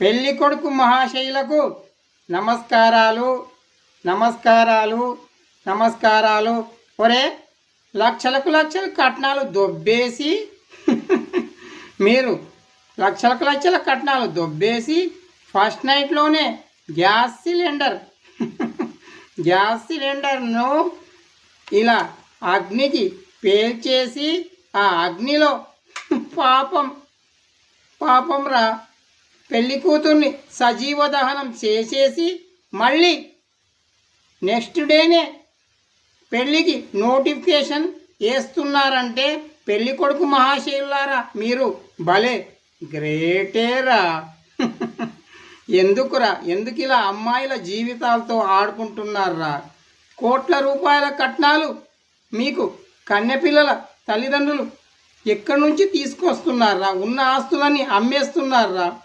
పెళ్లి కొడుకు మహాశయులకు నమస్కారాలు నమస్కారాలు నమస్కారాలు. ఒరే, లక్షలకు లక్షల కట్నాలు దొబ్బేసి మీరు లక్షలకు లక్షల కట్నాలు దొబ్బేసి ఫస్ట్ నైట్లోనే గ్యాస్ సిలిండర్ను ఇలా అగ్నికి పేల్చేసి ఆ అగ్నిలో పాపం రా పెళ్లి కూతుర్ని సజీవ దహనం చేసేసి మళ్ళీ నెక్స్ట్ డేనే పెళ్ళికి నోటిఫికేషన్ వేస్తున్నారంటే పెళ్ళి కొడుకు మహాశయులారా మీరు భలే గ్రేటేరా. ఎందుకు ఇలా అమ్మాయిల జీవితాలతో ఆడుకుంటున్నారా? కోట్ల రూపాయల కట్నాలు మీకు కన్నెపిల్లల తల్లిదండ్రులు ఎక్కడి నుంచి తీసుకొస్తున్నారా? ఉన్న ఆస్తులన్నీ అమ్మేస్తున్నారా?